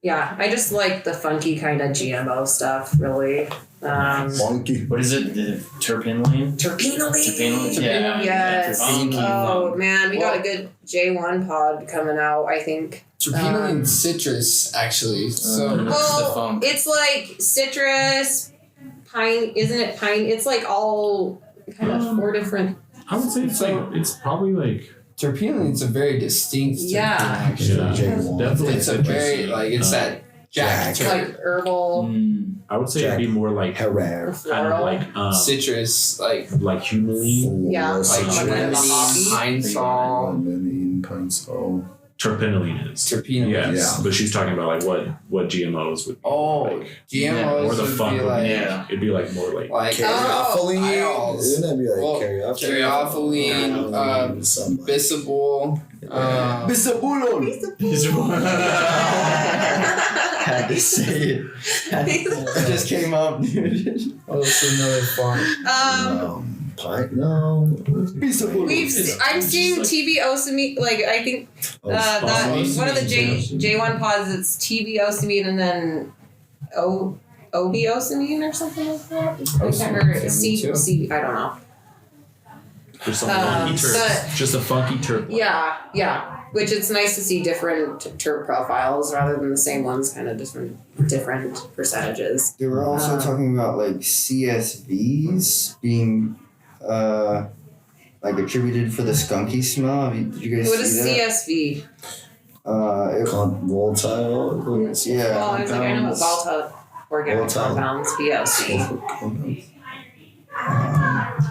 Yeah, I just like the funky kind of GMO stuff, really. Monkey. What is it? The terpinolene? Terpinolene. Yeah. Yes. Funky. Oh man, we got a good J1 pod coming out, I think. Terpinolene citrus, actually. So the Well, funk. it's like citrus, pine, isn't it pine? It's like all kind of 4 different. I would say it's probably like terpenolene's a very distinct terpene, Yeah. actually. definitely It's a very that Jack Like herbal, I would say it'd be more like kind Herrera. of floral. like citrus, like humulene, Yeah. like Like limonene, pine sol, Lemon, pine sol. terpinolene is. terpenoline. Yes, but she's talking about like what GMOs would be. Oh, like, GMOs or the would funk be would like, it'd be like more like Caryophyllene. Isn't that be like Well, caryophyllene? caryophyllene, Bisabul. Had to say it. It just came up, dude. What's another fun? Pine? No. I'm seeing TV Osamine, like I think that one of the J1 pods, it's TV Osamine and then OB Osamine or something like that. I can't remember. C, I don't know. just some funky terp. but- Just a funky terp. Yeah. Which it's nice to see different terp profiles rather than the same ones, kind of different percentages. They were also talking about like CSVs being like attributed for the skunky smell. Did you guys What see is that? CSV? Volatile. Yeah. Well, I was like, I know what volatile organic Volatile. compounds, VOC.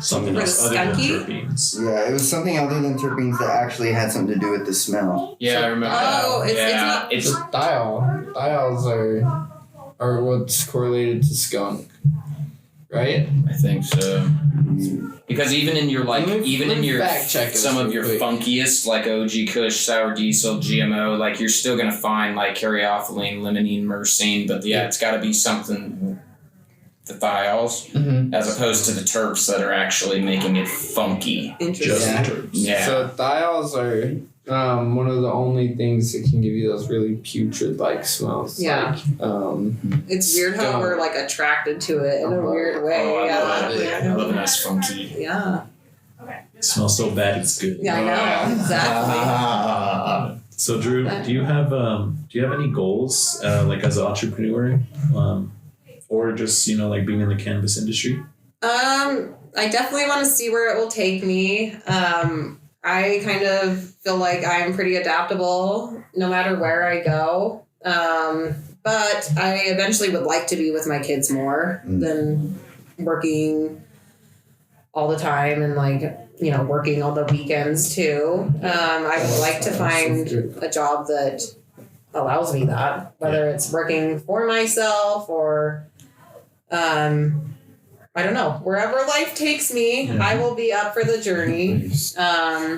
Something For else the other than skunky? terpenes. Yeah, it was something other than terpenes that actually had something to do with the smell. Yeah, I remember Oh, that. it's yeah, not- it's Diol. Diols are what's correlated to skunk, right? I think so. Because even in your Let me fact check some this of your real quick. funkiest like OG Kush, sour diesel, GMO, like you're still gonna find like caryophyllene, limonene, myrcene, but yeah, it's got to be something. The thiols, Mm-hmm. as opposed to the terps that are actually making it funky. Interesting. Just Yeah. terps. Yeah. So diols are one of the only things that can give you those really putrid like smells. Yeah. Like, It's weird how we're like attracted to it in a weird way. Oh, I love it. Yeah. I love a nice funky. Yeah. It smells so bad it's good. Yeah, I know. Exactly. So Drew, do you have any goals like as an entrepreneur, or just like being in the cannabis industry? I definitely want to see where it will take me. I kind of feel like I'm pretty adaptable no matter where I go. But I eventually would like to be with my kids more than working all the time and working all the weekends too. I would like to find a job that allows me that, whether it's working for myself or I don't know, wherever life takes me, I will be up for the journey. So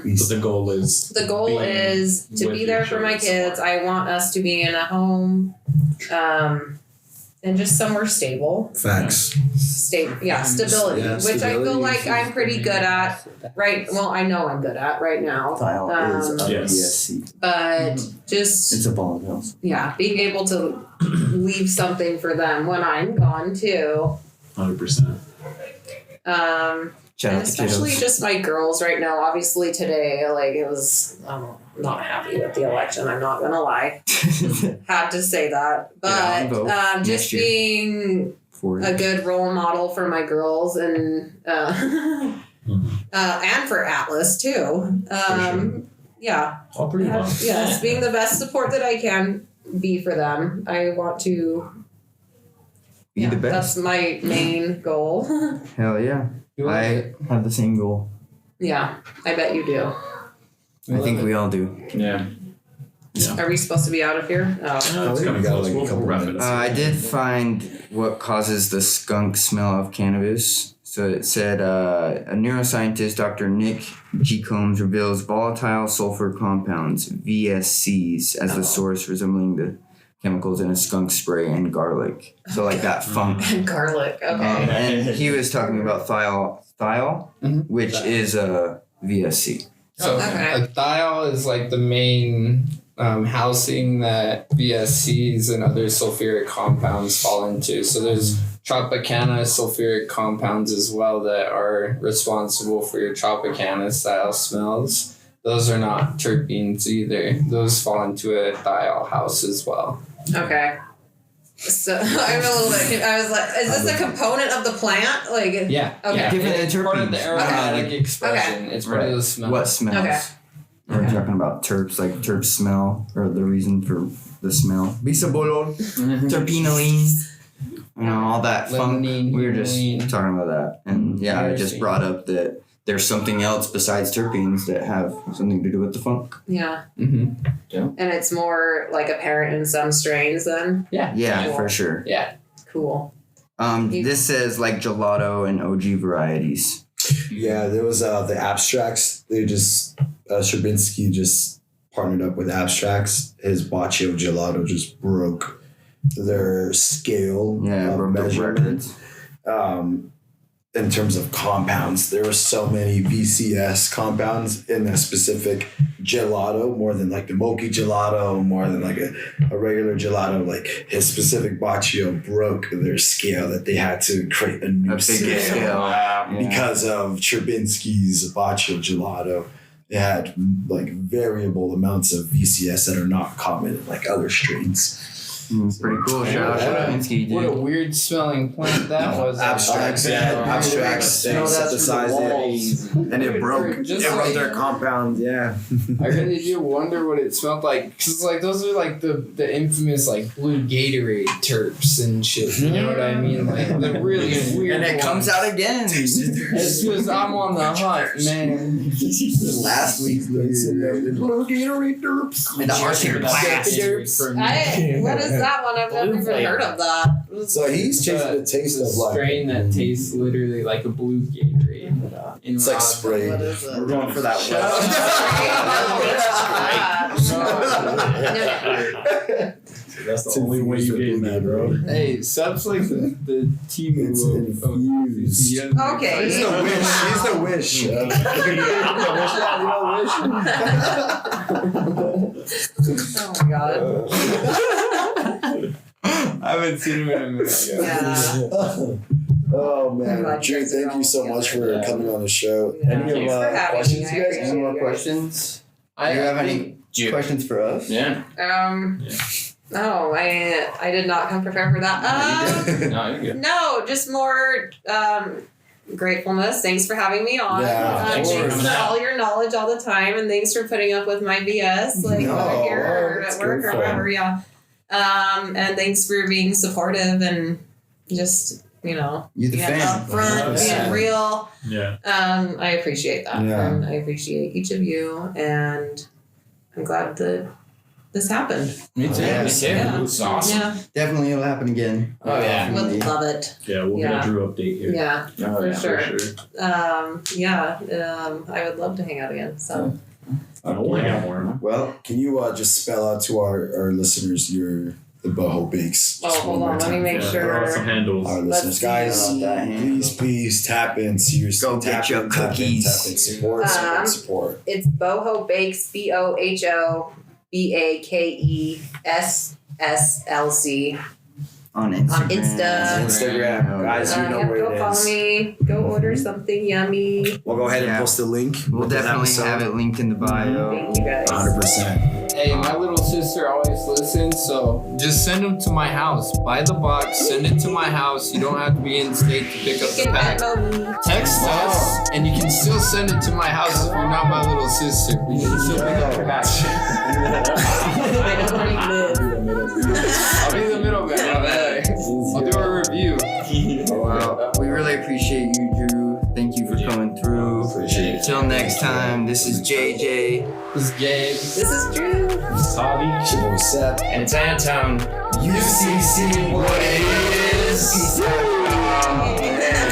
the goal is is to with be there your for my children. kids. I want us to be in a home, and just somewhere stable. Facts. Stability, Yeah, which I feel stability. like I'm pretty good at. Right. Well, I know I'm good at right now. Dial is a Yes. BSC. But just It's a ball of nails. being able to leave something for them when I'm gone too. 100%. Shout And out to especially kiddos. just my girls right now. Obviously today, it was, I'm not happy with the election. I'm not gonna lie. Had to say that, Yeah, but I'll vote just next year. being For a good role model for my girls and and for Atlas too. Yeah, All three of us. yes, being the best support that I can be for them. I want to. Be the best. That's my main goal. Hell yeah. I have the same goal. Yeah, I bet you do. I think we all do. Yeah. Are we supposed to be out of here? Oh. It's we coming got close. like a We'll couple wrap it minutes. up. I did find what causes the skunk smell of cannabis. So it said a neuroscientist, Dr. Nick G. Combs, reveals volatile sulfur compounds, VSCs, as the source, resembling the chemicals in a skunk spray and garlic. So like that funk. And garlic. Okay. And he was talking about thiol, which is a VSC. So Okay. a thiol is like the main housing that VSCs and other sulfuric compounds fall into. So there's Tropicana sulfuric compounds as well that are responsible for your Tropicana style smells. Those are not terpenes either. Those fall into a thiol house as well. Okay. So I'm a little bit. I was like, is this a component of the plant? Like, Yeah. Okay. Yeah. Different It's than part of the terpenes. aromatic Okay. expression. It's part of the smell. What smells? Okay. We're talking about terps, like terp smell, or the reason for the smell. Bisabolol, terpenoline, you know, all that funk. Limonene, We were just limonene. talking about that. And yeah, I just Kerosene. brought up that there's something else besides terpenes that have something to do with the funk. Yeah. Mm-hmm. And it's more like apparent in some strains then. Yeah, Cool. for sure. Yeah. Cool. This says like gelato and OG varieties. Yeah, there was the abstracts. They just Stravinsky just partnered up with abstracts. His Baccio Gelato just broke their scale Yeah, of broke the measurement. In terms of compounds, there were so many VCS compounds in a specific gelato, more than like the mochi gelato, more than like a regular gelato. Like his specific Baccio broke their scale that they had to create a new A big scale. scale. Because of Cherbinsky's Baccio Gelato. It had like variable amounts of VCS that are not common in like other strains. Pretty cool. Shout out to Stravinsky, What a dude. weird smelling plant that was. Abstracts, abstracts, they synthesized it, and it broke. Just It broke like- their compound. Yeah. I really do wonder what it smelled like. Cause like those are like the infamous like blue Gatorade terps and shit. You know what I mean? Like the really weird. And it comes ones. out again. It's because I'm on the hunt, man. Last week's Blue Gatorade derps. And the Arctic blast. What is that one? I've never Blue even flavor. heard of that. So he's changing the taste It's of a like. strain that tastes literally like a blue Gatorade. In It's like rosin. spray. What is it? We're going for that Shut That's the only way you get that, bro. Hey, Sub's like the Timu It's of infused. he doesn't- Okay. He's the wish. He's the wish. Oh my god. I haven't seen him in a minute. Yeah. Oh I'm man, glad you Drew, guys are thank all you so much for together. coming on the show. Yeah. Any Thanks for having questions, me. I you guys? appreciate Any more you guys. questions? I Do you have any Do you- questions for us? Yeah. No, I did not come prepared for that. No, you're good. No, just more gratefulness. Thanks for having me on. Yeah, thanks for Thanks coming for out. all your knowledge all the time, and thanks for putting up with my BS, like No, whether here or it's at work good or fun. wherever. Yeah. And thanks for being supportive and just You the being fan. upfront, being real. Yeah. I appreciate that, Yeah. and I appreciate each of you, and I'm glad that this happened. Me too. Yeah. Me too. Yeah. It's awesome. Yeah, Definitely it'll happen again. Oh, yeah. would love it. Yeah, we'll Yeah. get a Drew update here. Yeah, Oh, for yeah. sure. For sure. I would love to hang out again. So We'll hang out more. Well, Can you just spell out to our listeners the BOHO Bakes? Oh, just hold one more on, let me time make for Yeah, throw out sure. some handles. Our Let's listeners, see. guys, That handle. please tap in. Seriously, Go tap get your in, tap in, cookies. tap in. Support, support. it's BOHO Bakes, BOHOBAKESSLC on Instagram. on Insta. Instagram, guys, you know Yep, where go it follow is. me. Go order something yummy. We'll go ahead and Yeah. post the link. We'll with this definitely episode. have it linked in the bio. Thank you guys. 100%. Hey, my little sister always listens, so just send them to my house. Buy the box, send it to my house. You don't have to be in state to pick up You the can pack. Venmo me. Text us, and you can still send it to my house if you're not my little sister. We can still pick up the pack. I know where you live. I'll be the middleman. I'll do a review. Well, we really appreciate you, Drew. Thank you for coming through. Appreciate it. Till next time, this is JJ. This is Gabe. This is Drew. Savi. Shit, Seth. And it's Antone. UCC, what it is. Peace out.